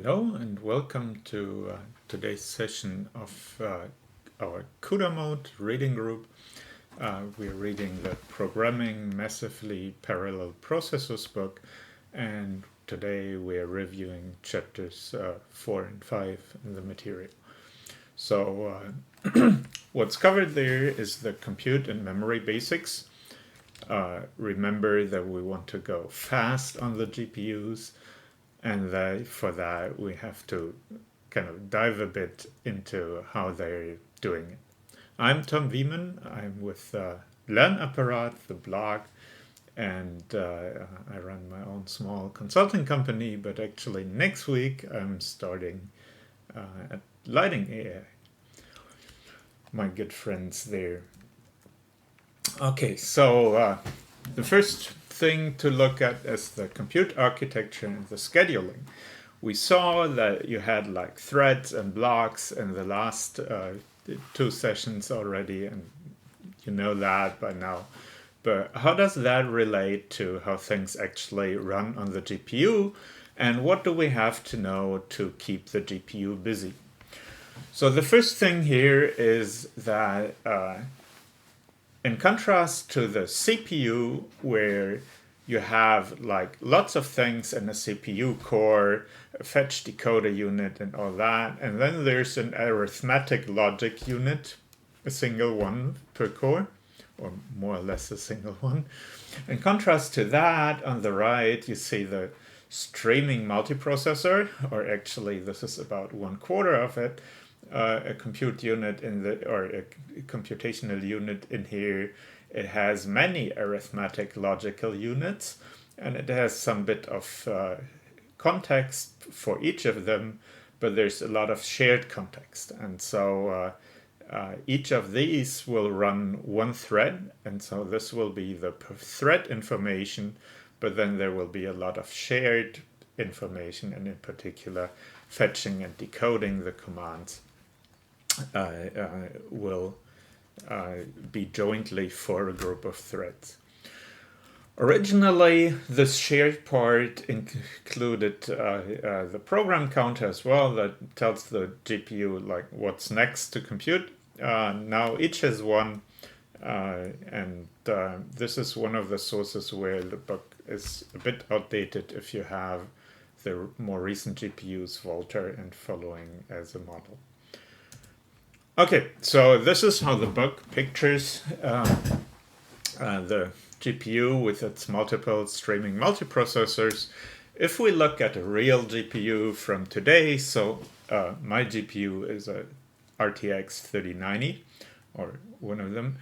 Hello and welcome to today's session of our CUDA mode reading group. We're reading the Programming Massively Parallel Processors book, and today we're reviewing chapters 4 and 5 in the material. So what's covered there is the compute and memory basics. Remember that we want to go fast on the GPUs, and for that we have to kind of dive a bit into how they're doing it. I'm Tom Wieman. I'm with LearnApparat, the blog, and I run my own small consulting company, but actually next week I'm starting at Lighting AI. My good friends there. Okay, so the first thing to look at is the compute architecture and the scheduling. We saw that you had like threads and blocks in the last two sessions already, and you know that by now. But how does that relate to how things actually run on the GPU, and what do we have to know to keep the GPU busy? So the first thing here is that in contrast to the CPU, where you have like lots of things in a CPU core, a fetch decoder unit and all that, and then there's an arithmetic logic unit, a single one per core, or more or less a single one. In contrast to that, on the right, you see the streaming multiprocessor, or actually this is about 1/4 of it, a compute unit or a computational unit in here. It has many arithmetic logical units, and it has some bit of context for each of them, but there's a lot of shared context. And so each of these will run one thread, and so this will be the thread information, but then there will be a lot of shared information, and in particular fetching and decoding the commands will be jointly for a group of threads. Originally, this shared part included the program counter as well, that tells the GPU like what's next to compute. Now each has one, and this is one of the sources where the book is a bit outdated if you have the more recent GPUs, Volta and following as a model. Okay, so this is how the book pictures the GPU with its multiple streaming multiprocessors. If we look at a real GPU from today, so my GPU is a RTX 3090, or one of them.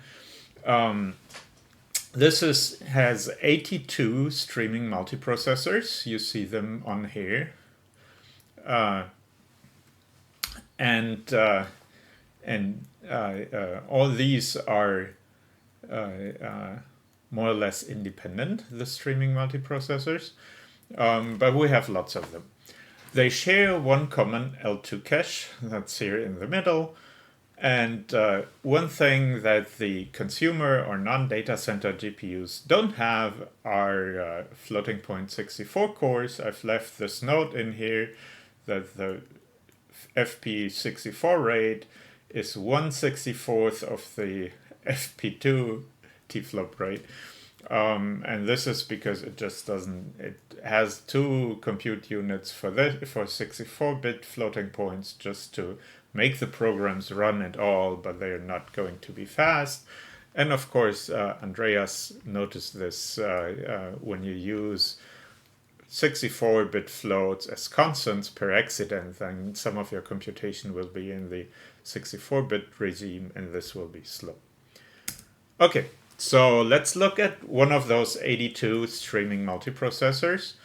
This has 82 streaming multiprocessors. You see them on here. And all these are more or less independent, the streaming multiprocessors, but we have lots of them. They share one common L2 cache, that's here in the middle, and one thing that the consumer or non-data center GPUs don't have are floating point 64 cores. I've left this note in here that the FP64 rate is 1/64 of the FP2 TFLOP rate. And this is because it just doesn't, it has two compute units for 64-bit floating points just to make the programs run at all, but they're not going to be fast. And of course, Andreas noticed this when you use 64-bit floats as constants per accident, then some of your computation will be in the 64-bit regime, and this will be slow. Okay, so let's look at one of those 82 streaming multiprocessors.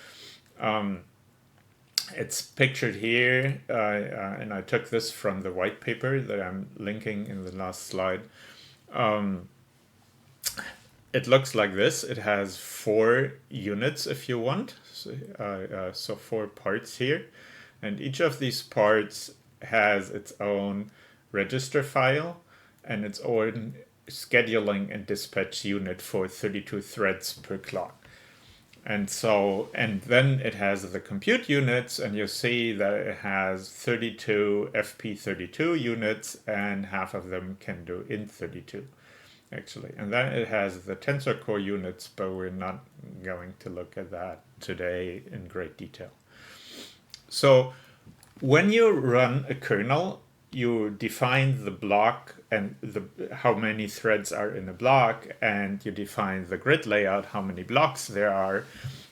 It's pictured here, and I took this from the white paper that I'm linking in the last slide. It looks like this. It has 4 units if you want, so 4 parts here, and each of these parts has its own register file and its own scheduling and dispatch unit for 32 threads per clock. And then it has the compute units, and you see that it has 32 FP32 units, and half of them can do int32, actually. And then it has the tensor core units, but we're not going to look at that today in great detail. So when you run a kernel, you define the block and how many threads are in a block, and you define the grid layout, how many blocks there are.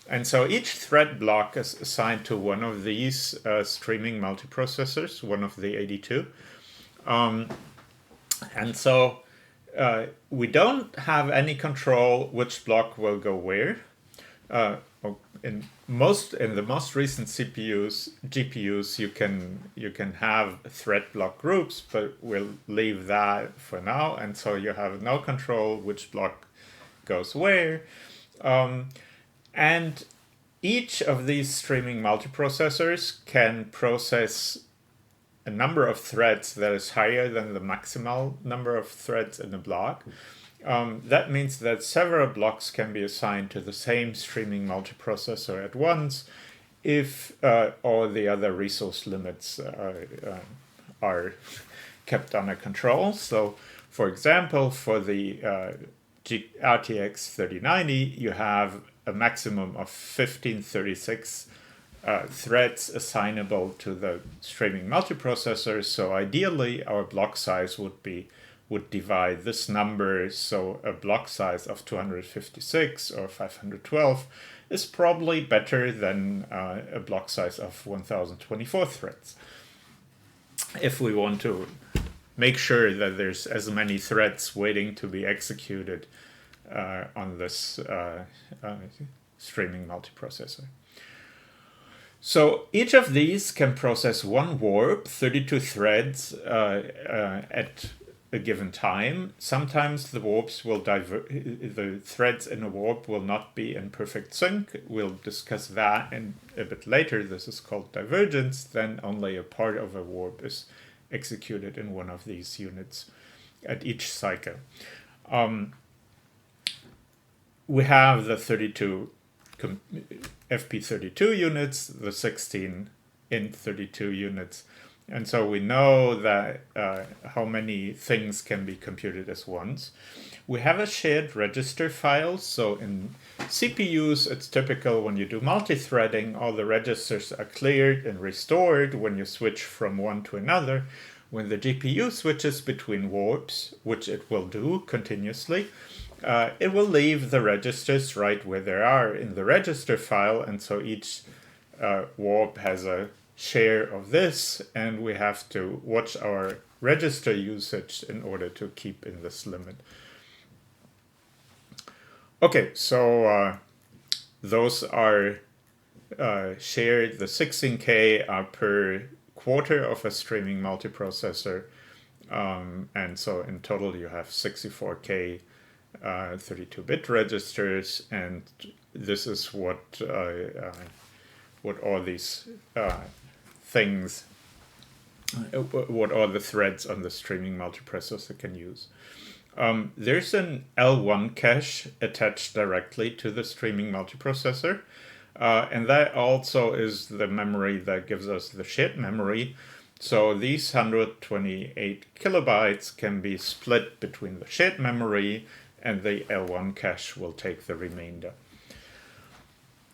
And so each thread block is assigned to one of these streaming multiprocessors, one of the 82. And so we don't have any control which block will go where. In the most recent GPUs, you can have thread block groups, but we'll leave that for now. And so you have no control which block goes where. And each of these streaming multiprocessors can process a number of threads that is higher than the maximal number of threads in a block. That means that several blocks can be assigned to the same streaming multiprocessor at once if all the other resource limits are kept under control. So, for example, for the RTX 3090, you have a maximum of 1536 threads assignable to the streaming multiprocessor. So ideally, our block size would divide this number. So a block size of 256 or 512 is probably better than a block size of 1024 threads. If we want to make sure that there's as many threads waiting to be executed on this streaming multiprocessor. So each of these can process one warp, 32 threads at a given time. Sometimes the warps will the threads in a warp will not be in perfect sync. We'll discuss that a bit later. This is called divergence. Then only a part of a warp is executed in one of these units at each cycle. We have the 32 FP32 units, the 16 int32 units. And so we know that how many things can be computed at once. We have a shared register file. So in CPUs, it's typical when you do multi-threading, all the registers are cleared and restored when you switch from one to another. When the GPU switches between warps, which it will do continuously, it will leave the registers right where they are in the register file. And so each warp has a share of this, and we have to watch our register usage in order to keep in this limit. Okay, so those are shared. The 16K are per quarter of a streaming multiprocessor. And so in total you have 64K 32-bit registers, and this is what all these things, what all the threads on the streaming multiprocessor can use. There's an L1 cache attached directly to the streaming multiprocessor, and that also is the memory that gives us the shared memory. So these 128 kilobytes can be split between the shared memory, and the L1 cache will take the remainder.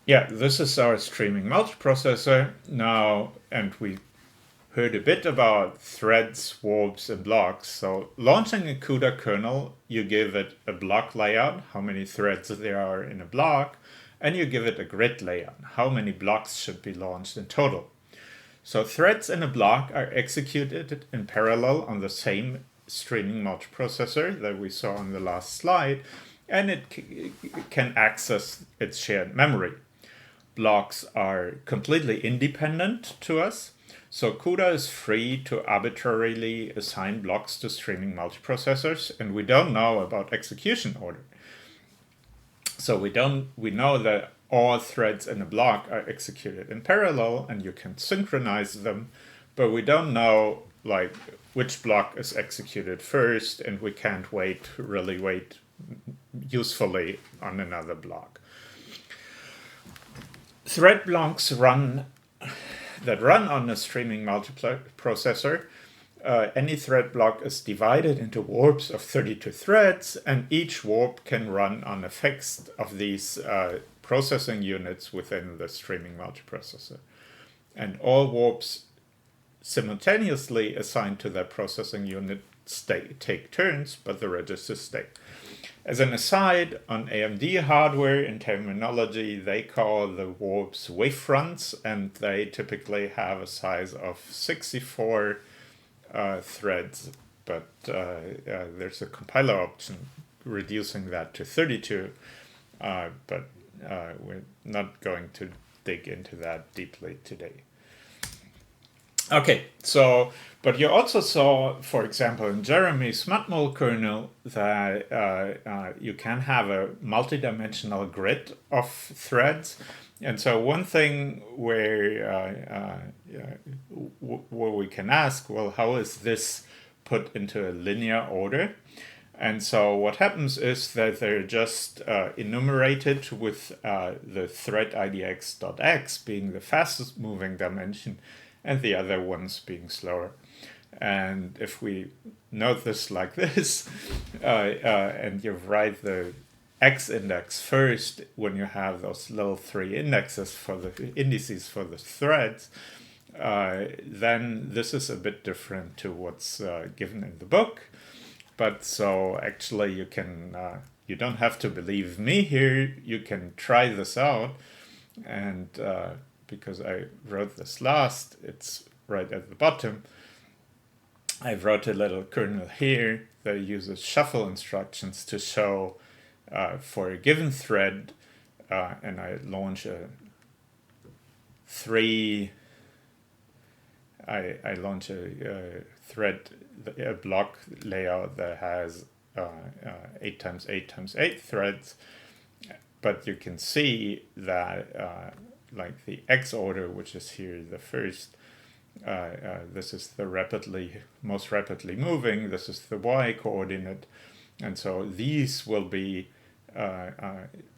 Yeah, this is our streaming multiprocessor now, and we heard a bit about threads, warps, and blocks. So launching a CUDA kernel, you give it a block layout, how many threads there are in a block, and you give it a grid layout, how many blocks should be launched in total. So threads in a block are executed in parallel on the same streaming multiprocessor that we saw on the last slide, and it can access its shared memory. Blocks are completely independent to us, so CUDA is free to arbitrarily assign blocks to streaming multiprocessors, and we don't know about execution order. So we know that all threads in a block are executed in parallel, and you can synchronize them, but we don't know like which block is executed first, and we can't really wait usefully on another block. thread blocks that run on a streaming multiprocessor. Any thread block is divided into warps of 32 threads, and each warp can run on a fixed of these processing units within the streaming multiprocessor. And all warps simultaneously assigned to that processing unit take turns, but the registers stay. As an aside, on AMD hardware, in terminology, they call the warps wavefronts, and they typically have a size of 64 threads, but there's a compiler option reducing that to 32, but we're not going to dig into that deeply today. Okay, so, but you also saw, for example, in Jeremy's Matmul kernel that you can have a multi-dimensional grid of threads. And so one thing where we can ask, well, how is this put into a linear order? And so what happens is that they're just enumerated with the thread idx.x being the fastest moving dimension and the other ones being slower. And if we note this like this, and you write the x index first when you have those little 3 indexes for the indices for the threads, then this is a bit different to what's given in the book. But so actually you can, you don't have to believe me here, you can try this out. And because I wrote this last, it's right at the bottom. I wrote a little kernel here that uses shuffle instructions to show for a given thread, and I launch a a block layout that has 8 times 8 times 8 threads, but you can see that like the X order, which is here the first, this is the most rapidly moving, this is the Y coordinate, and so these will be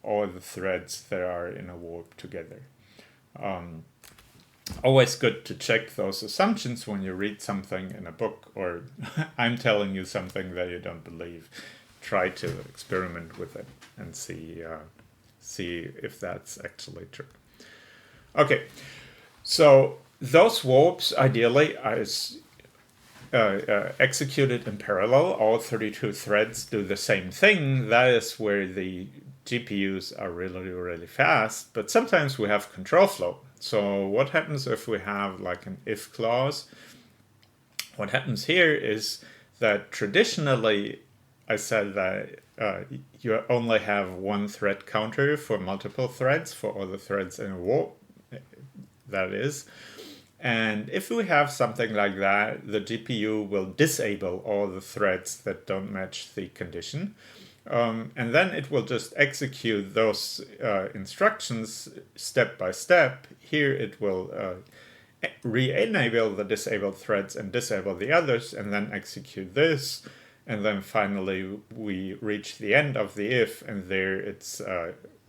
all the threads that are in a warp together. Always good to check those assumptions when you read something in a book, or I'm telling you something that you don't believe. Try to experiment with it and see if that's actually true. Okay, so those warps ideally are executed in parallel. All 32 threads do the same thing. That is where the GPUs are really, really fast. But sometimes we have control flow. So what happens if we have like an if clause? What happens here is that traditionally I said that you only have one thread counter for multiple threads, for all the threads in a warp, that is. And if we have something like that, the GPU will disable all the threads that don't match the condition. And then it will just execute those instructions step by step. Here it will re-enable the disabled threads and disable the others, and then execute this. And then finally we reach the end of the if, and there it's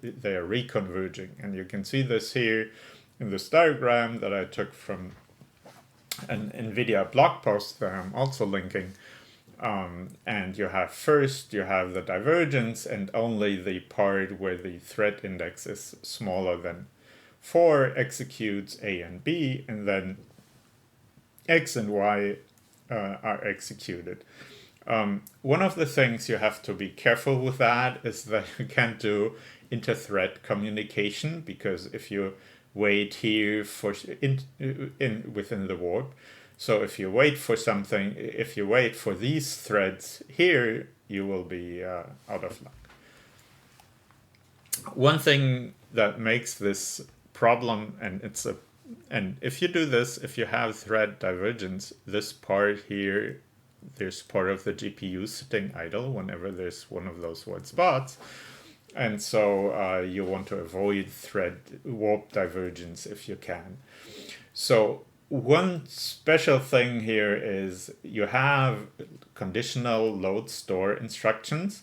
they are reconverging. And you can see this here in this diagram that I took from an NVIDIA blog post that I'm also linking. And you have the divergence, and only the part where the thread index is smaller than 4 executes A and B, and then X and Y are executed. One of the things you have to be careful with that is that you can't do inter-thread communication, because if you wait here for within the warp, so if you wait for something, if you wait for these threads here, you will be out of luck. One thing that makes this problem, and if you do this, if you have thread divergence, this part here, there's part of the GPU sitting idle whenever there's one of those white spots. And so you want to avoid thread warp divergence if you can. So one special thing here is you have conditional load store instructions,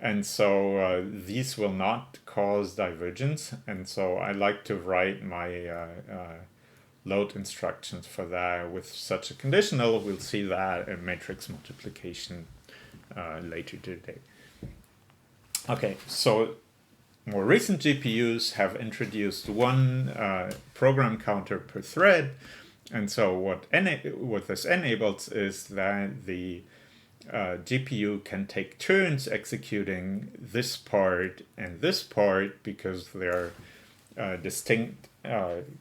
And so these will not cause divergence. And so I like to write my load instructions for that with such a conditional. We'll see that in matrix multiplication later today. Okay, so more recent GPUs have introduced one program counter per thread. And so what this enables is that the GPU can take turns executing this part and this part because there are distinct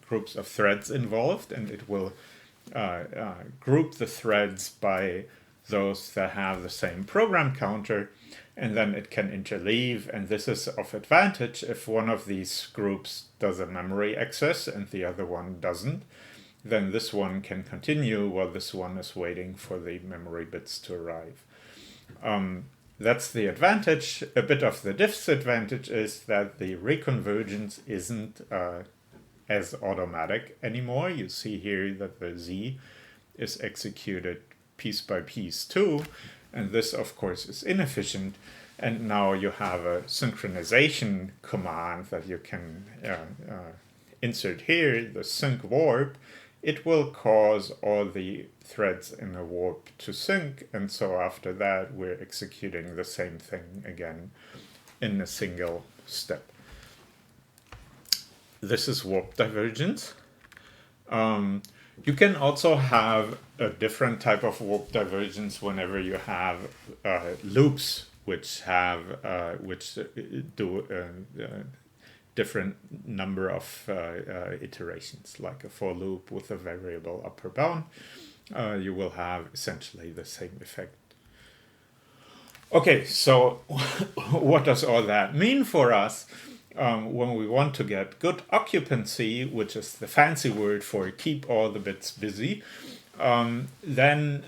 groups of threads involved, and it will group the threads by those that have the same program counter, and then it can interleave. And this is of advantage if one of these groups does a memory access and the other one doesn't. Then this one can continue while this one is waiting for the memory bits to arrive. That's the advantage. A bit of the disadvantage is that the reconvergence isn't as automatic anymore. You see here that the Z is executed piece by piece too, and this of course is inefficient. And now you have a synchronization command that you can insert here, the sync warp. It will cause all the threads in a warp to sync, and so after that we're executing the same thing again in a single step. This is warp divergence. You can also have a different type of warp divergence whenever you have loops which do different number of iterations, like a for loop with a variable upper bound. You will have essentially the same effect. Okay, so what does all that mean for us? When we want to get good occupancy, which is the fancy word for keep all the bits busy, then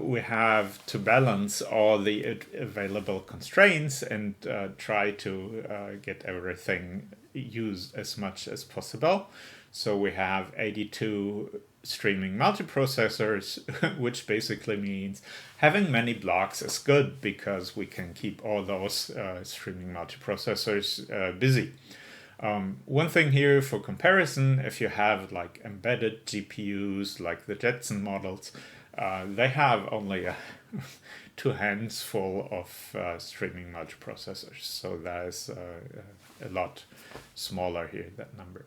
we have to balance all the available constraints and try to get everything used as much as possible. So we have 82 streaming multiprocessors, which basically means having many blocks is good because we can keep all those streaming multiprocessors busy. One thing here for comparison, if you have like embedded GPUs like the Jetson models, they have only 2 hands full of streaming multiprocessors. So that is a lot smaller here, that number.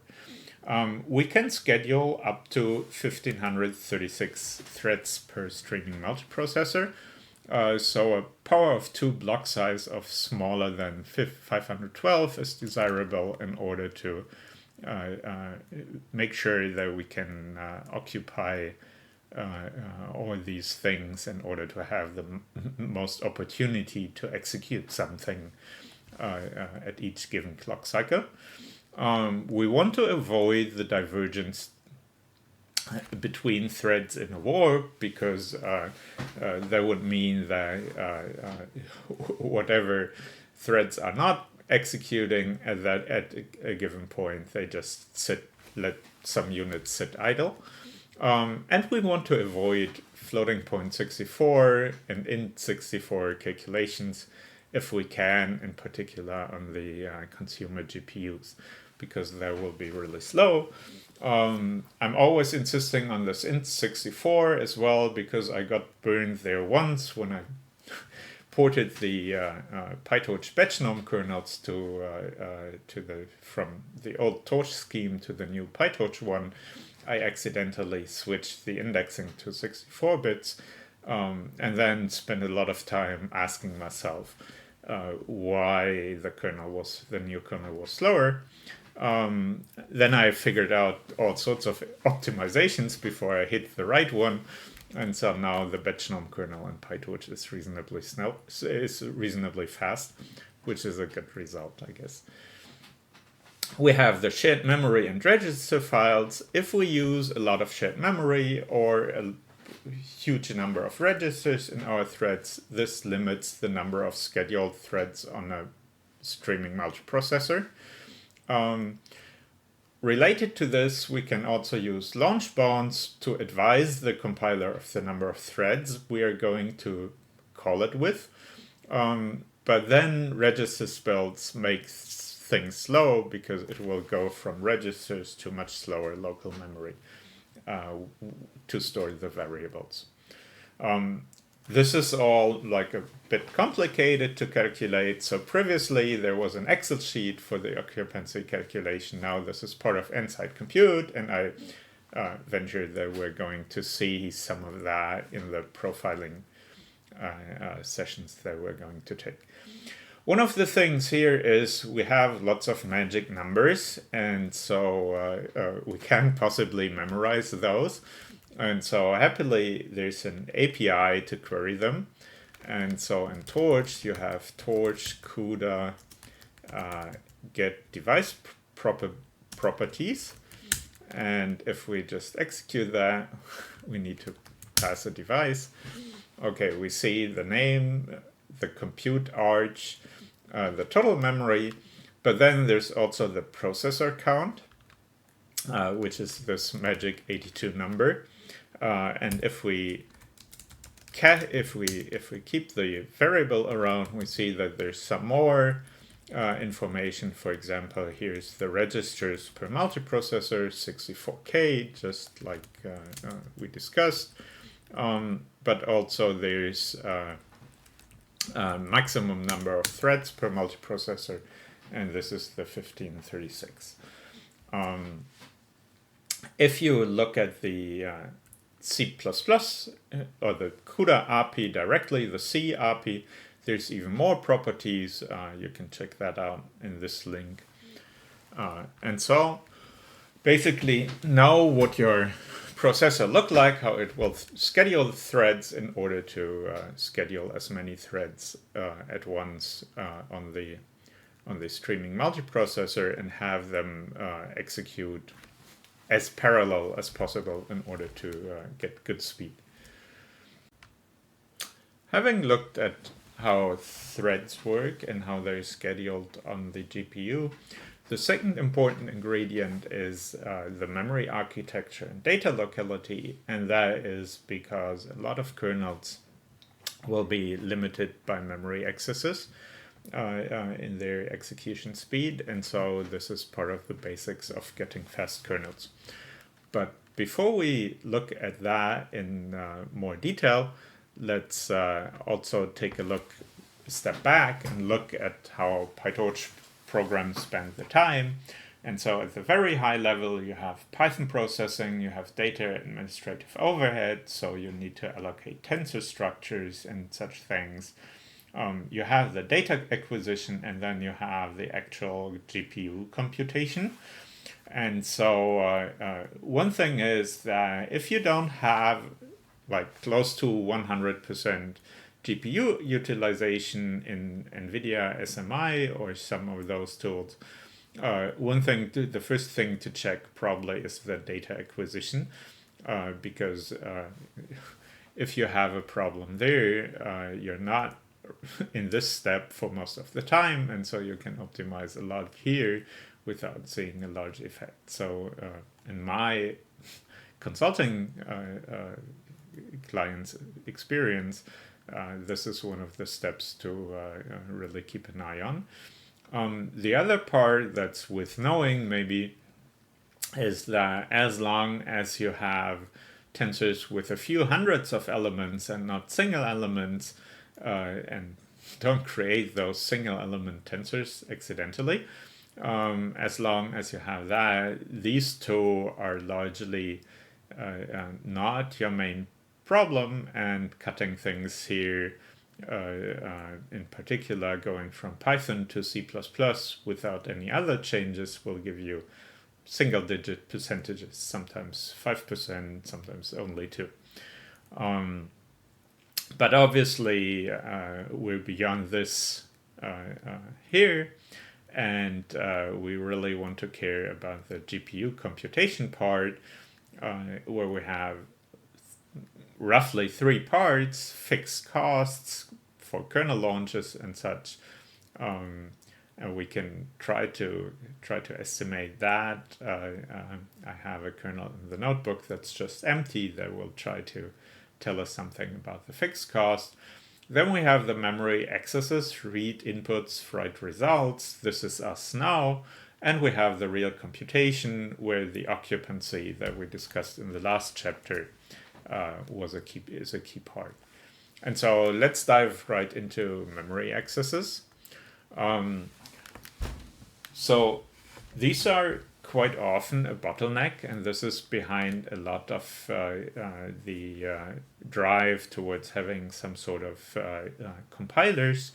We can schedule up to 1536 threads per streaming multiprocessor. So a power of 2 block size of smaller than 512 is desirable in order to make sure that we can occupy all these things in order to have the most opportunity to execute something at each given clock cycle. We want to avoid the divergence between threads in a warp because that would mean that whatever threads are not executing at a given point, they just let some units sit idle. And we want to avoid floating point 64 and int64 calculations if we can, in particular on the consumer GPUs, because they will be really slow. I'm always insisting on this int64 as well, because I got burned there once when I ported the PyTorch batch-norm kernels from the old Torch scheme to the new PyTorch one. I accidentally switched the indexing to 64 bits and then spent a lot of time asking myself why the new kernel was slower. Then I figured out all sorts of optimizations before I hit the right one, and so now the batch-norm kernel in PyTorch is reasonably fast, which is a good result, I guess. We have the shared memory and register files. If we use a lot of shared memory or a huge number of registers in our threads, this limits the number of scheduled threads on a streaming multiprocessor. Related to this, we can also use launch bounds to advise the compiler of the number of threads we are going to call it with. But but then registers builds make things slow because it will go from registers to much slower local memory to store the variables. This is all like a bit complicated to calculate. So previously there was an Excel sheet for the occupancy calculation. Now this is part of Nsight Compute, and I ventured that we're going to see some of that in the profiling sessions that we're going to take. One of the things here is we have lots of magic numbers, and so we can't possibly memorize those. And so happily there's an API to query them. And so in Torch you have Torch CUDA get device properties. And if we just execute that, we need to pass a device. Okay, we see the name, the compute arch, the total memory, but then there's also the processor count, which is this magic 82 number. And if we keep the variable around, we see that there's some more information. For example, here's the registers per multiprocessor, 64K, just like we discussed. But also there's maximum number of threads per multiprocessor, and this is the 1536. If you look at the C++ or the CUDA API directly, the C API, there's even more properties. You can check that out in this link. And so basically know what your processor look like, how it will schedule the threads in order to schedule as many threads at once on the streaming multiprocessor, and have them execute as parallel as possible in order to get good speed. Having looked at how threads work and how they're scheduled on the GPU, the second important ingredient is the memory architecture and data locality, and that is because a lot of kernels will be limited by memory accesses in their execution speed, and so this is part of the basics of getting fast kernels. But before we look at that in more detail, let's also take a step back and look at how PyTorch programs spend the time. And so at the very high level, you have Python processing, you have data administrative overhead, so you need to allocate tensor structures and such things. You have the data acquisition, and then you have the actual GPU computation. And so one thing is that if you don't have like close to 100% GPU utilization in NVIDIA SMI or some of those tools, the first thing to check probably is the data acquisition, because if you have a problem there, you're not in this step for most of the time, and so you can optimize a lot here without seeing a large effect. So in my consulting clients' experience, this is one of the steps to really keep an eye on. The other part that's worth knowing maybe is that as long as you have tensors with a few hundreds of elements and not single elements, and don't create those single element tensors accidentally, as long as you have that, these two are largely not your main problem, and cutting things here, in particular going from Python to C++ without any other changes, will give you single digit percentages, sometimes 5%, sometimes only 2%. But obviously we're beyond this here, and we really want to care about the GPU computation part, where we have roughly 3 parts: fixed costs for kernel launches and such, and we can try to estimate that. I have a kernel in the notebook that's just empty that will try to tell us something about the fixed cost. Then we have the memory accesses, read inputs, write results. This is us now. And we have the real computation, where the occupancy that we discussed in the last chapter is a key part. And so let's dive right into memory accesses. So these are quite often a bottleneck, and this is behind a lot of the drive towards having some sort of compilers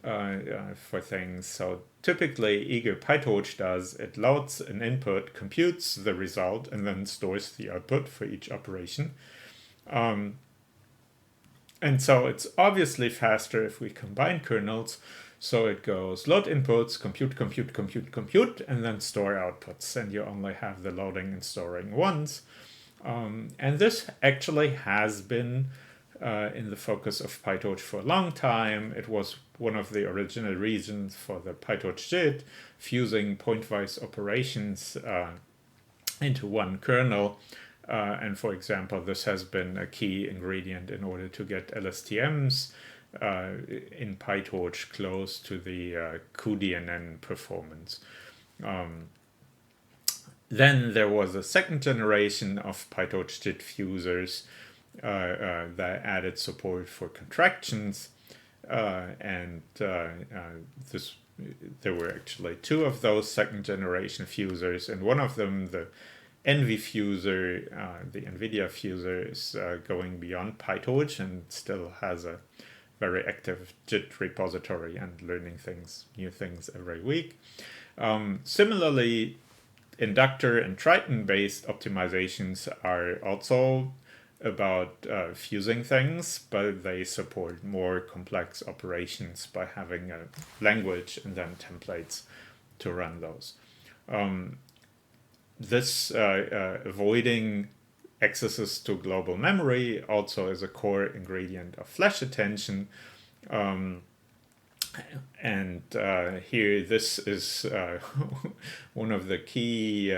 for things. So typically, eager PyTorch does, it loads an input, computes the result, and then stores the output for each operation. And so it's obviously faster if we combine kernels. So it goes load inputs, compute, and then store outputs. And you only have the loading and storing once. And this actually has been in the focus of PyTorch for a long time. It was one of the original reasons for the PyTorch JIT, fusing pointwise operations into one kernel. And for example, this has been a key ingredient in order to get LSTMs in PyTorch close to the cuDNN performance. Then there was a second generation of PyTorch JIT fusers that added support for contractions, and there were actually two of those second generation fusers, and one of them, the NVFuser, the NVIDIA fuser, is going beyond PyTorch and still has a very active JIT repository and learning new things every week. Similarly, Inductor and Triton-based optimizations are also about fusing things, but they support more complex operations by having a language and then templates to run those. This avoiding accesses to global memory also is a core ingredient of flash attention. And here, this is one of the key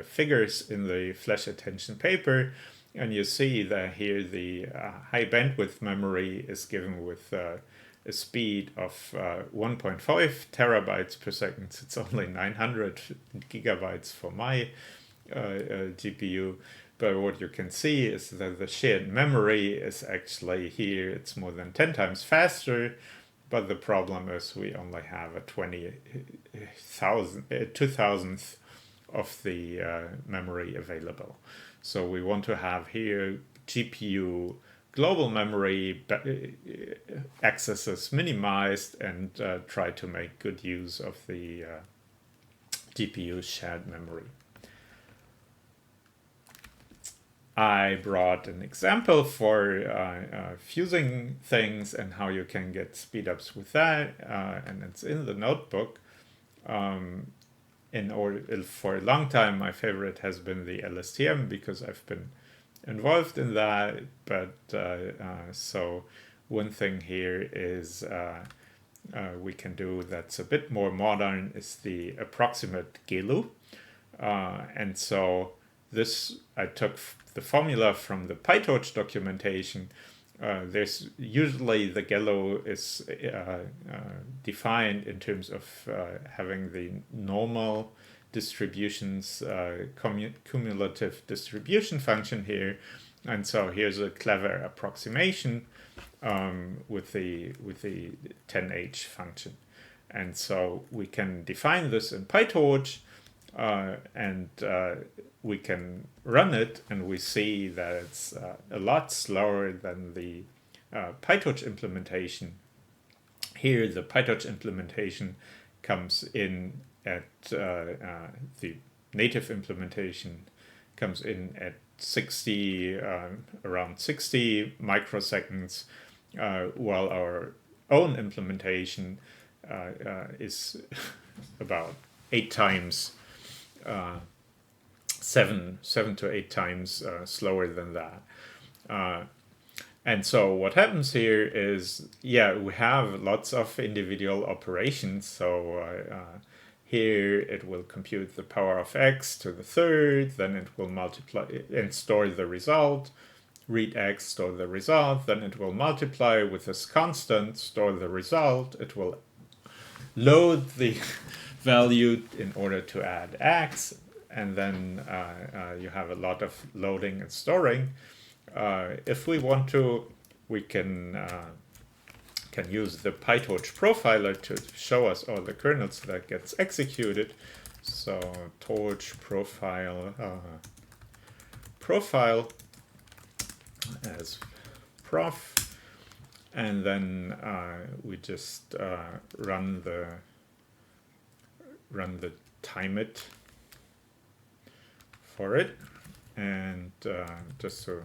figures in the flash attention paper. And you see that here the high bandwidth memory is given with a speed of 1.5 terabytes per second. It's only 900 gigabytes for my GPU. But what you can see is that the shared memory is actually here, it's more than 10 times faster. But the problem is we only have a 2,000th of the memory available. So we want to have here GPU global memory accesses minimized and try to make good use of the GPU shared memory. I brought an example for fusing things and how you can get speedups with that, and it's in the notebook. For a long time, my favorite has been the LSTM because I've been involved in that. But so one thing here is we can do that's a bit more modern is the approximate GELU, and so this I took the formula from the PyTorch documentation. There's usually the GELU is defined in terms of having the normal distributions, cumulative distribution function here, and so here's a clever approximation with the 10H function, and so we can define this in PyTorch. And we can run it, and we see that it's a lot slower than the PyTorch implementation. Here, the PyTorch implementation comes in at the native implementation comes in at 60, around 60 microseconds, while our own implementation is about 8 times. 7 to 8 times slower than that. And so what happens here is, we have lots of individual operations. So here it will compute the power of x to the third, then it will multiply and store the result, read x, store the result, then it will multiply with this constant, store the result, it will load the value in order to add x, and then you have a lot of loading and storing. If we want to, we can use the PyTorch profiler to show us all the kernels that gets executed. So torch profile as prof, and then we just run the timeit for it, and just to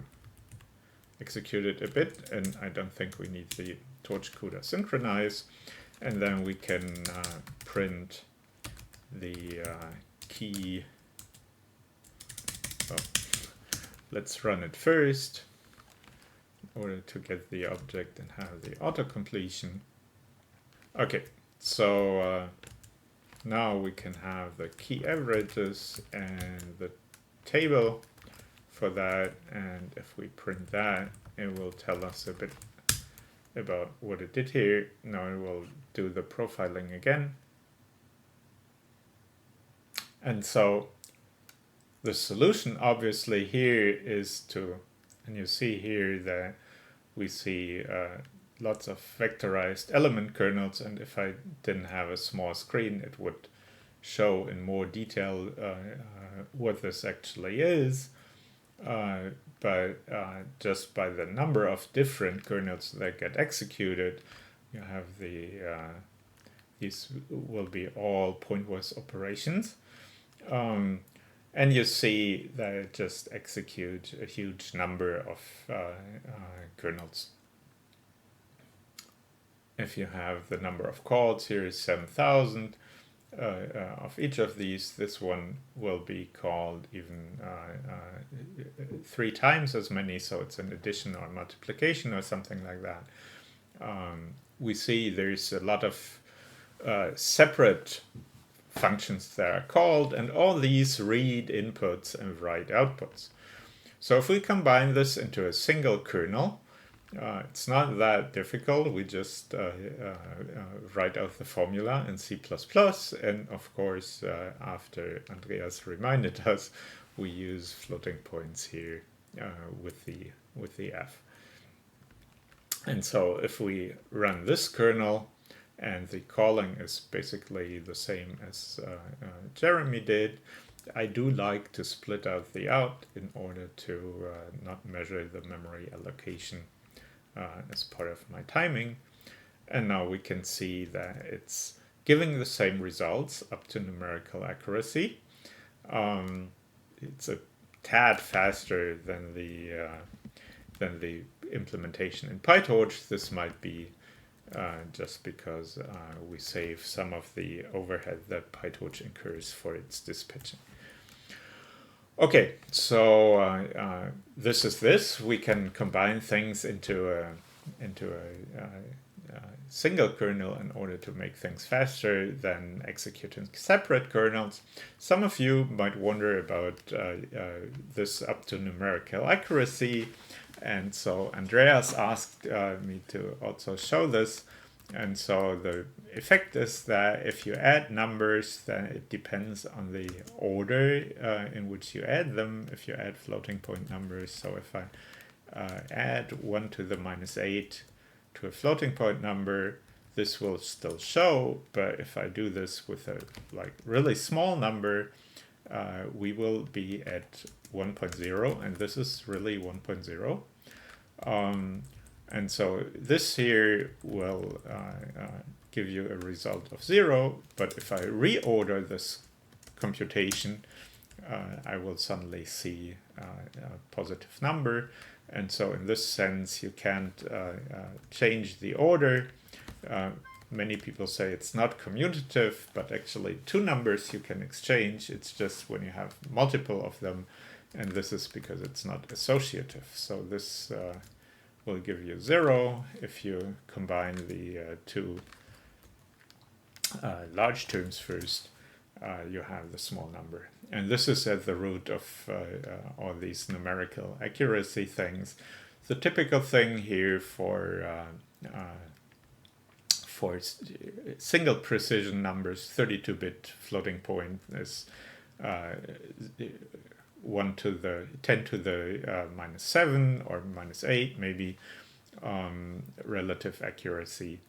execute it a bit. And I don't think we need the torch CUDA synchronize, and then we can print the key. Oh, let's run it first in order to get the object and have the auto-completion. Okay, so now we can have the key averages and the table for that, and if we print that, it will tell us a bit about what it did here. Now it will do the profiling again. And so the solution obviously here is to, and you see here that we see lots of vectorized element kernels, and if I didn't have a small screen, it would show in more detail what this actually is. But just by the number of different kernels that get executed, you have these will be all pointwise operations. And you see that it just executes a huge number of kernels. If you have the number of calls, here is 7,000 of each of these. This one will be called even 3 times as many, so it's an addition or multiplication or something like that. We see there's a lot of separate functions that are called, and all these read inputs and write outputs. So if we combine this into a single kernel, it's not that difficult. We just write out the formula in C++, and of course, after Andreas reminded us, we use floating points here with the f. And so if we run this kernel, and the calling is basically the same as Jeremy did, I do like to split out the out in order to not measure the memory allocation as part of my timing. And now we can see that it's giving the same results up to numerical accuracy. It's a tad faster than the implementation in PyTorch. This might be just because we save some of the overhead that PyTorch incurs for its dispatching. Okay, so this is this. We can combine things into a single kernel in order to make things faster than executing separate kernels. Some of you might wonder about this up to numerical accuracy. And so Andreas asked me to also show this. And so the effect is that if you add numbers, then it depends on the order in which you add them. If you add floating point numbers, so if I add 1 to the -8 to a floating point number, this will still show. But if I do this with a really small number, we will be at 1.0, and this is really 1.0. And so this here will give you a result of 0, but if I reorder this computation, I will suddenly see a positive number. And so in this sense, you can't change the order. Many people say it's not commutative, but actually 2 numbers you can exchange. It's just when you have multiple of them, and this is because it's not associative. So this will give you 0. If you combine the 2 large terms first, you have the small number. And this is at the root of all these numerical accuracy things. The typical thing here for single precision numbers, 32-bit floating point is 1 to the 10 to the -7 or -8 maybe relative accuracy.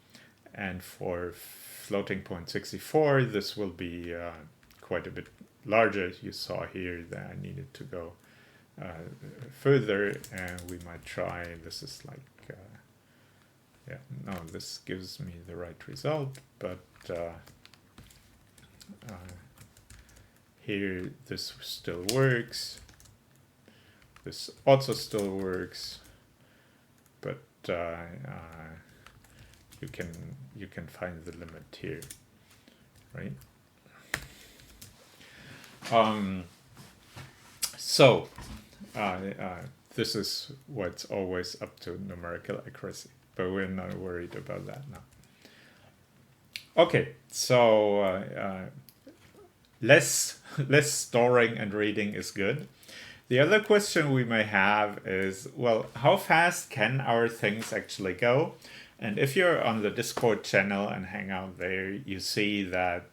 And for floating point 64, this will be quite a bit larger. You saw here that I needed to go further, and we might try, this is like, yeah, no, this gives me the right result, but here this still works. This also still works, but you can find the limit here, right? So this is what's always up to numerical accuracy, but we're not worried about that now. Okay, so less storing and reading is good. The other question we may have is, well, how fast can our things actually go? And if you're on the Discord channel and hang out there, you see that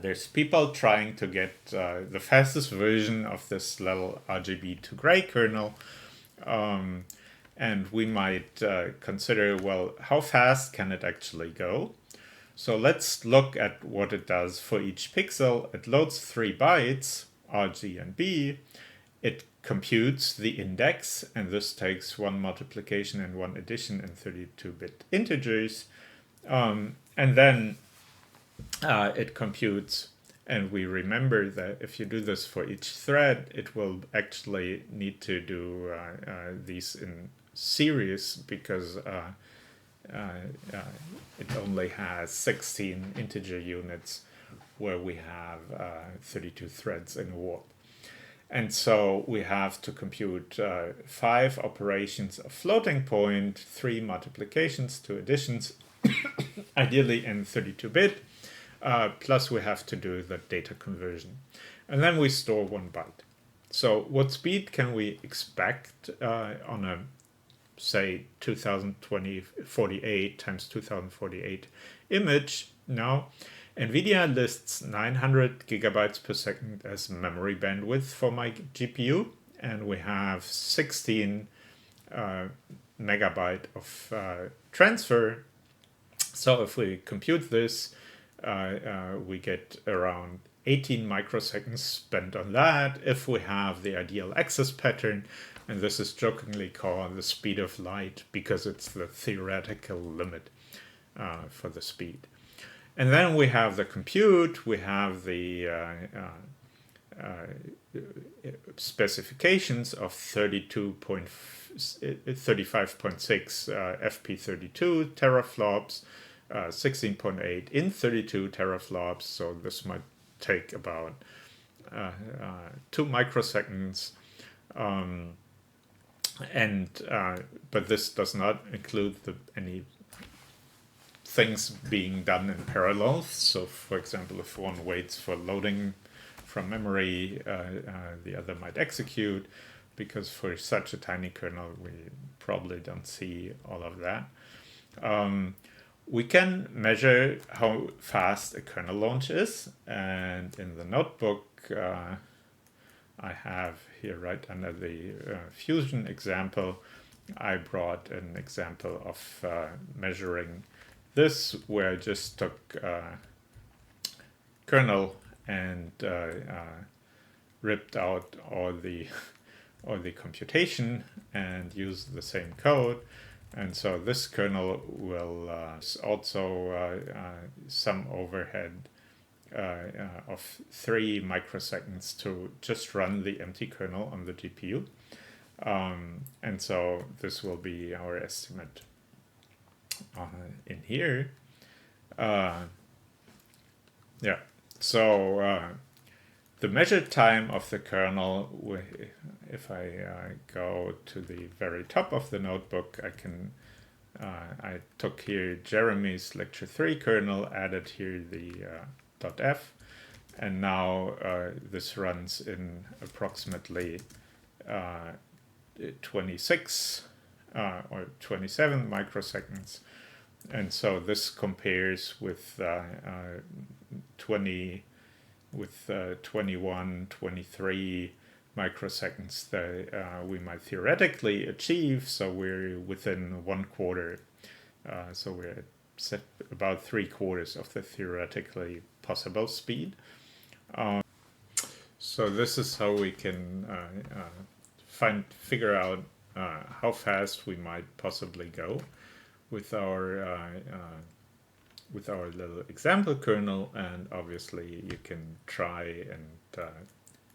there's people trying to get the fastest version of this little RGB to gray kernel. And we might consider, well, how fast can it actually go? So let's look at what it does for each pixel. It loads 3 bytes, R, G, and B. It computes the index, and this takes 1 multiplication and 1 addition in 32-bit integers. And then it computes, and we remember that if you do this for each thread, it will actually need to do these in series, because it only has 16 integer units where we have 32 threads in a warp. And so we have to compute 5 operations of floating point, 3 multiplications, 2 additions, ideally in 32-bit, plus we have to do the data conversion. And then we store 1 byte. So what speed can we expect on a, say, 2048 times 2048 image? Now, NVIDIA lists 900 gigabytes per second as memory bandwidth for my GPU, and we have 16 megabyte of transfer. So if we compute this, we get around 18 microseconds spent on that if we have the ideal access pattern, and this is jokingly called the speed of light because it's the theoretical limit for the speed. And then we have the compute, we have the specifications of 35.6 FP32 teraflops, 16.8 in 32 teraflops, so this might take about 2 microseconds. But this does not include any things being done in parallel. So for example, if one waits for loading from memory, the other might execute, because for such a tiny kernel we probably don't see all of that. We can measure how fast a kernel launch is, and in the notebook I have here right under the Fusion example, I brought an example of measuring this, where I just took kernel and ripped out all the computation and used the same code. And so this kernel will also some overhead of 3 microseconds to just run the empty kernel on the GPU. And so this will be our estimate in here. Yeah, so the measured time of the kernel, if I go to the very top of the notebook, I took here Jeremy's lecture 3 kernel, added here the .f, and now this runs in approximately 26 or 27 microseconds. And so this compares with 21, 23 microseconds that we might theoretically achieve. So we're within 1/4. So we're at about 3/4 of the theoretically possible speed. So this is how we can figure out how fast we might possibly go with our little example kernel, and obviously you can try and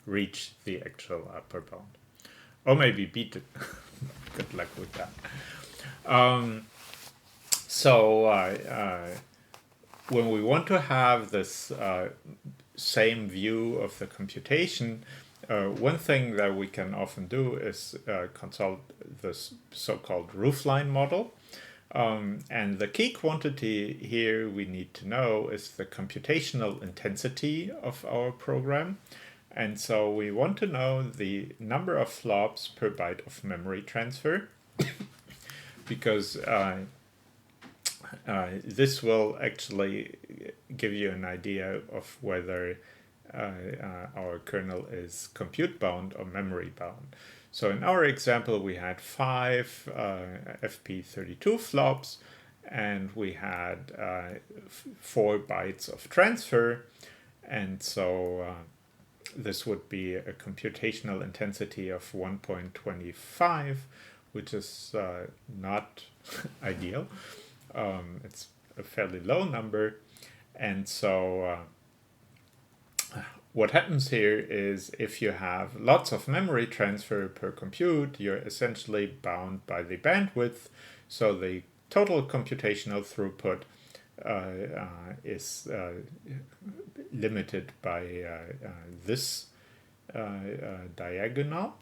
reach the actual upper bound, or maybe beat it. Good luck with that. When we want to have this same view of the computation, one thing that we can often do is consult this so-called roofline model. And the key quantity here we need to know is the computational intensity of our program. And so we want to know the number of flops per byte of memory transfer, because this will actually give you an idea of whether our kernel is compute bound or memory bound. So in our example, we had 5 FP32 flops, and we had 4 bytes of transfer. And so this would be a computational intensity of 1.25, which is not ideal. It's a fairly low number. And so what happens here is if you have lots of memory transfer per compute, you're essentially bound by the bandwidth. So the total computational throughput is limited by this diagonal.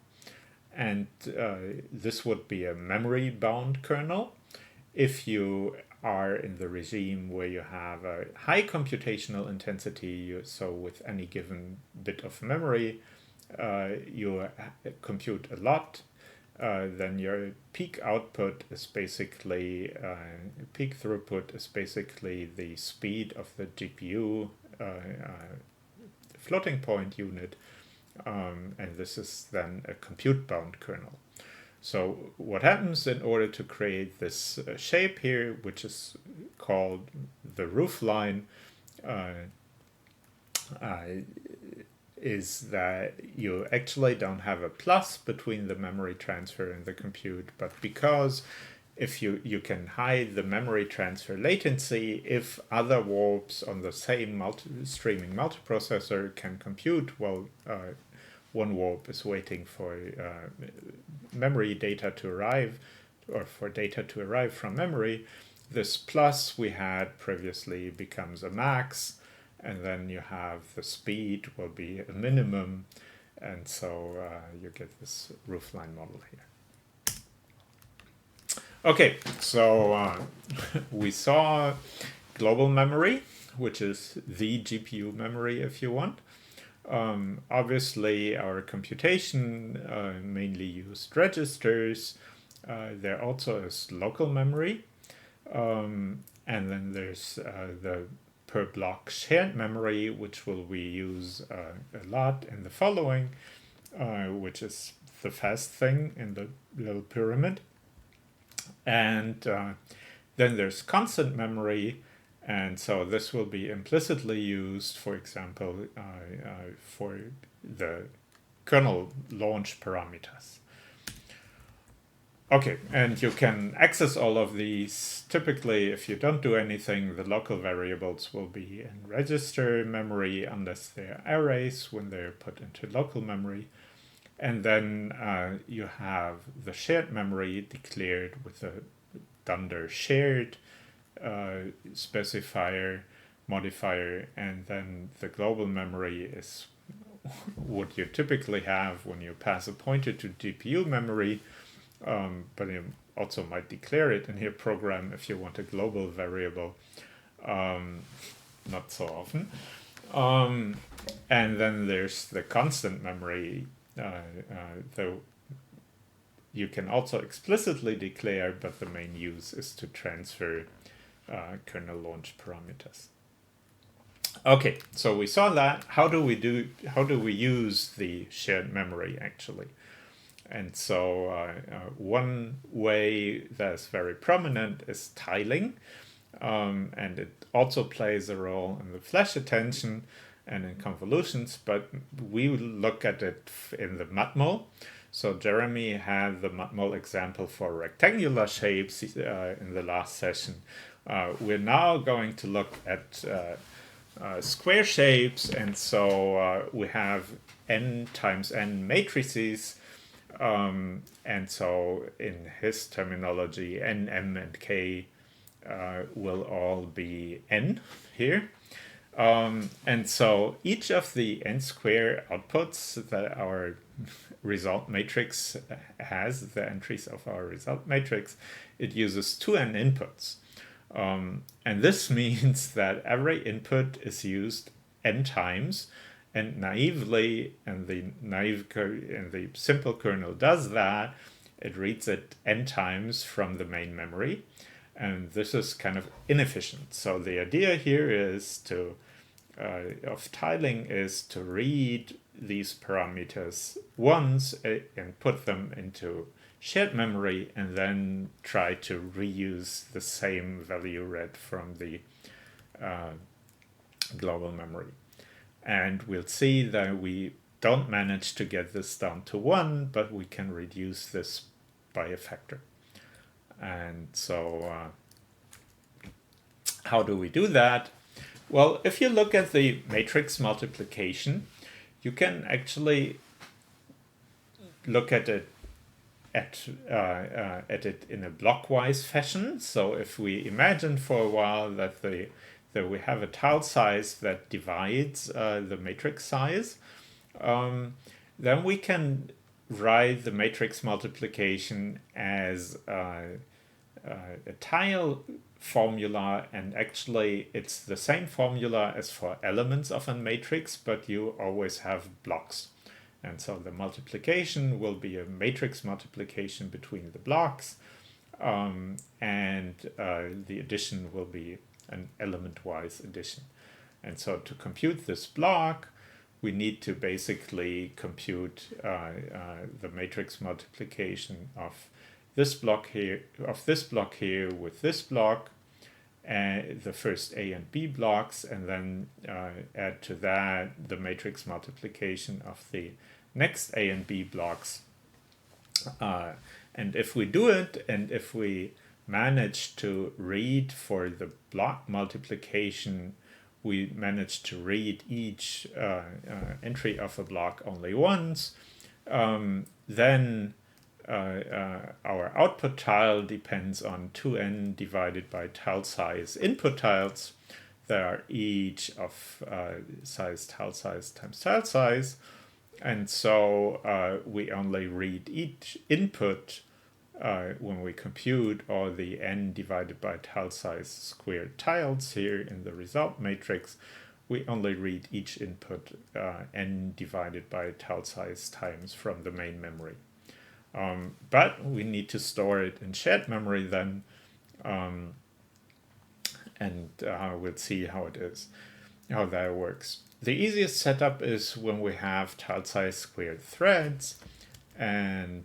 And this would be a memory bound kernel. If you are in the regime where you have a high computational intensity, so with any given bit of memory, you compute a lot, then your peak output is basically, peak throughput is basically the speed of the GPU floating point unit, and this is then a compute bound kernel. So what happens in order to create this shape here, which is called the roofline, is that you actually don't have a plus between the memory transfer and the compute, but because if you can hide the memory transfer latency, if other warps on the same streaming multiprocessor can compute, well, one warp is waiting for memory data to arrive, or for data to arrive from memory. This plus we had previously becomes a max, and then you have the speed will be a minimum, and so you get this roofline model here. Okay, so we saw global memory, which is the GPU memory if you want. Obviously, our computation mainly used registers. There also is local memory. And then there's the per block shared memory, which we use a lot in the following, which is the fast thing in the little pyramid. And then there's constant memory. And so this will be implicitly used, for example, for the kernel launch parameters. Okay, and you can access all of these. Typically, if you don't do anything, the local variables will be in register memory unless they're arrays when they're put into local memory. And then you have the shared memory declared with a dunder shared specifier modifier, and then the global memory is what you typically have when you pass a pointer to GPU memory, but you also might declare it in your program if you want a global variable, not so often. And then there's the constant memory, though you can also explicitly declare, but the main use is to transfer kernel launch parameters. Okay, so we saw that. How do we use the shared memory actually? And so one way that's very prominent is tiling, and it also plays a role in the flash attention and in convolutions, but we look at it in the matmul. So Jeremy had the matmul example for rectangular shapes in the last session. We're now going to look at square shapes, and so we have n times n matrices, and so in his terminology, n, m, and k will all be n here. And so each of the n square outputs that our result matrix has, the entries of our result matrix, it uses 2n inputs. And this means that every input is used n times, and naively, and the simple kernel does that, it reads it n times from the main memory, and this is kind of inefficient. So the idea here is of tiling is to read these parameters once and put them into shared memory, and then try to reuse the same value read from the global memory. And we'll see that we don't manage to get this down to 1, but we can reduce this by a factor. And so how do we do that? Well, if you look at the matrix multiplication, you can actually look at it at it in a blockwise fashion. So if we imagine for a while that we have a tile size that divides the matrix size, then we can write the matrix multiplication as a tile formula, and actually it's the same formula as for elements of a matrix, but you always have blocks. And so the multiplication will be a matrix multiplication between the blocks, and the addition will be an element-wise addition. And so to compute this block, we need to basically compute the matrix multiplication of this block here with this block, and the first A and B blocks, and then add to that the matrix multiplication of the next A and B blocks. And if we do it, and if we manage to read for the block multiplication, we manage to read each entry of a block only once, then our output tile depends on 2n divided by tile size input tiles that are each of size tile size times tile size. And so we only read each input when we compute all the n divided by tile size squared tiles here in the result matrix. We only read each input n divided by tile size times from the main memory. But we need to store it in shared memory then, and we'll see how that works. The easiest setup is when we have tile size squared threads, and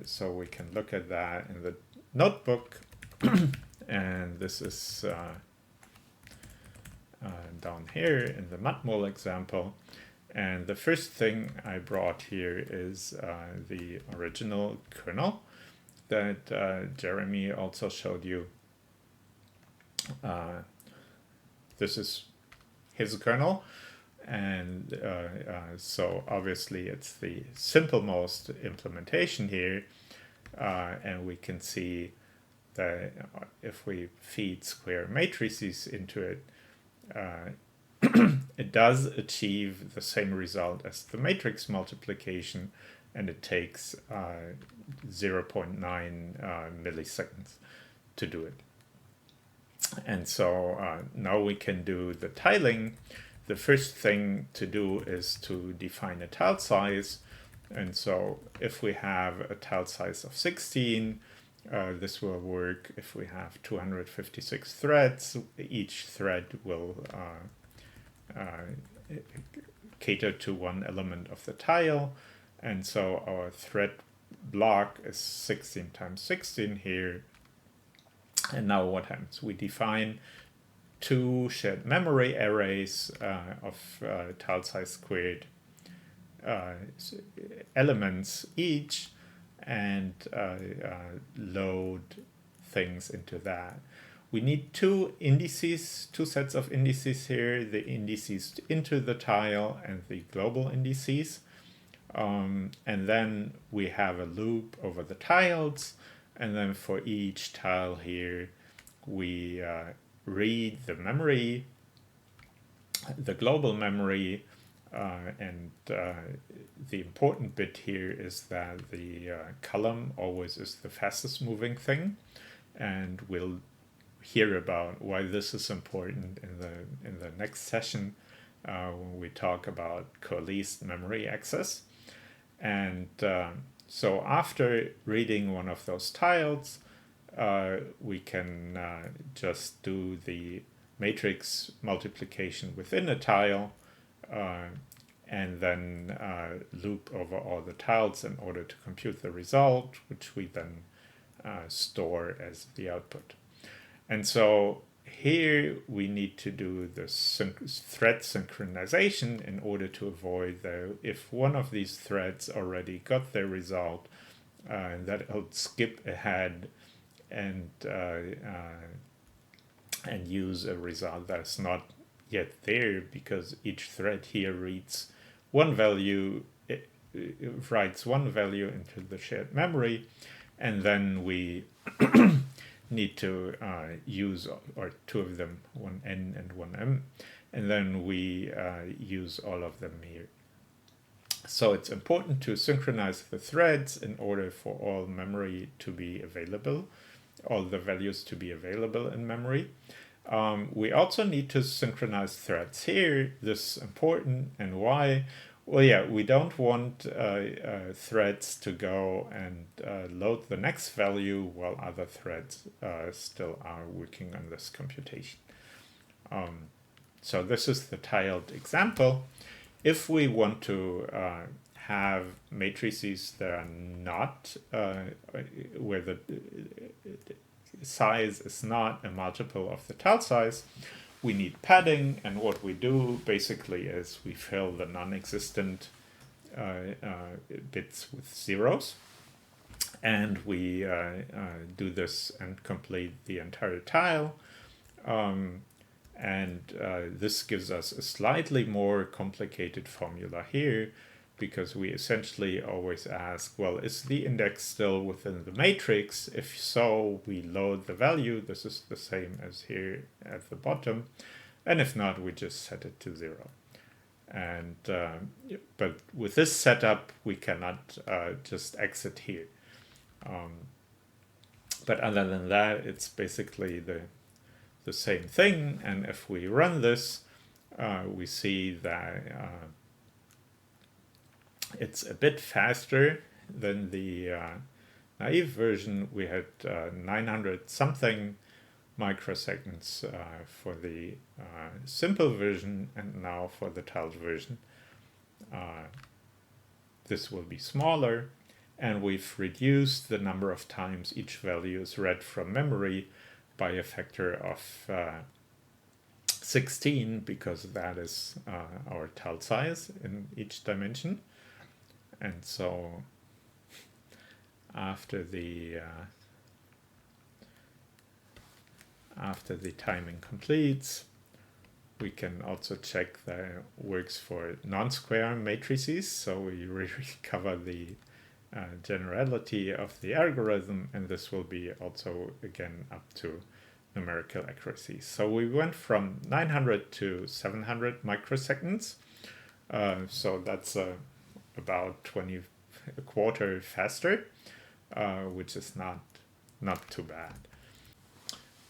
so we can look at that in the notebook, and this is down here in the matmul example. And the first thing I brought here is the original kernel that Jeremy also showed you. This is his kernel, and so obviously it's the simplemost implementation here, and we can see that if we feed square matrices into it, it does achieve the same result as the matrix multiplication, and it takes 0.9 milliseconds to do it. And so now we can do the tiling. the first thing to do is to define a tile size. And so if we have a tile size of 16, this will work if we have 256 threads. Each thread will cater to one element of the tile. And so our thread block is 16 times 16 here. And now what happens? We define two shared memory arrays of tile size squared elements each, and load things into that. We need two indices, two sets of indices here, the indices into the tile and the global indices. And then we have a loop over the tiles, and then for each tile here we read the memory, the global memory, and the important bit here is that the column always is the fastest moving thing, and we'll hear about why this is important in the next session when we talk about coalesced memory access. And so after reading one of those tiles, we can just do the matrix multiplication within a tile, and then loop over all the tiles in order to compute the result, which we then store as the output. And so here we need to do the thread synchronization in order to avoid if one of these threads already got their result, that it'll skip ahead and use a result that's not yet there, because each thread here reads one value, it writes one value into the shared memory, and then we need to use, or two of them, one n and one m, and then we use all of them here. So it's important to synchronize the threads in order for all memory to be available, all the values to be available in memory. We also need to synchronize threads here. This is important. And why? Well, yeah, we don't want threads to go and load the next value while other threads still are working on this computation. So this is the tiled example. If we want to have matrices that are not, where the size is not a multiple of the tile size, we need padding, and what we do basically is we fill the non-existent bits with zeros, and we do this and complete the entire tile. And this gives us a slightly more complicated formula here, because we essentially always ask, well, is the index still within the matrix? If so, we load the value. This is the same as here at the bottom. And if not, we just set it to 0. And but with this setup, we cannot just exit here. But other than that, it's basically the same thing. And if we run this, we see that it's a bit faster than the naive version. We had 900 something microseconds for the simple version, and now for the tiled version this will be smaller, and we've reduced the number of times each value is read from memory by a factor of 16, because that is our tile size in each dimension. And so after the timing completes, we can also check that it works for non-square matrices. So we recover the generality of the algorithm, and this will be also again up to numerical accuracy. So we went from 900 to 700 microseconds. So that's about a quarter faster, which is not too bad.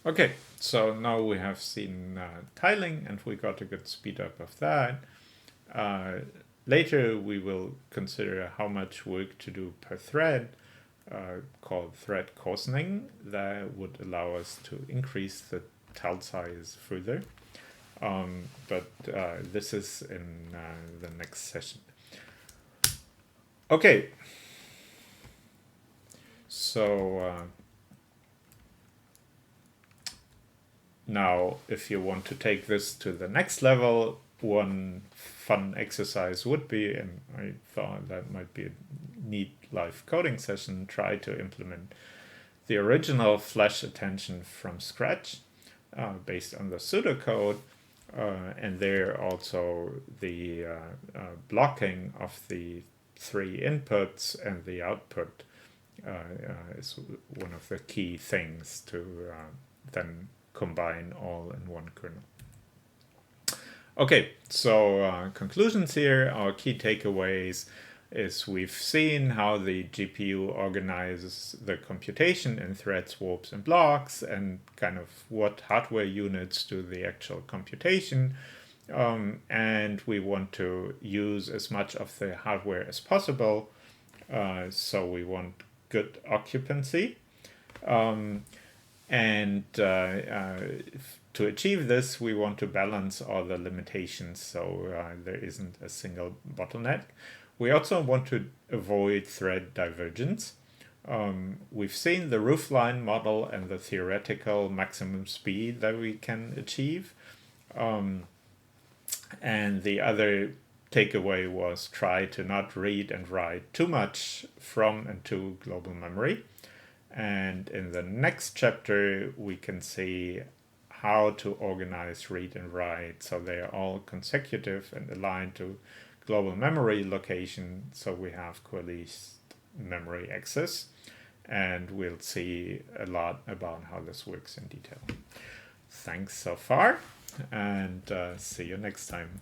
Okay, so now we have seen tiling and we got a good speed up of that. Later we will consider how much work to do per thread, called thread coarsening, that would allow us to increase the tile size further. But this is in the next session. Okay, so now if you want to take this to the next level, one fun exercise would be, and I thought that might be a neat live coding session, try to implement the original Flash attention from scratch based on the pseudocode. And there also the blocking of the 3 inputs and the output is one of the key things to then combine all in one kernel. Okay, so conclusions here. Our key takeaways is we've seen how the GPU organizes the computation in threads, warps, and blocks, and kind of what hardware units do the actual computation. And we want to use as much of the hardware as possible. So we want good occupancy. And to achieve this, we want to balance all the limitations so there isn't a single bottleneck. We also want to avoid thread divergence. We've seen the roofline model and the theoretical maximum speed that we can achieve. And the other takeaway was try to not read and write too much from and to global memory. And in the next chapter, we can see how to organize read and write so they are all consecutive and aligned to global memory location, so we have coalesced memory access. And we'll see a lot about how this works in detail. Thanks so far, and see you next time.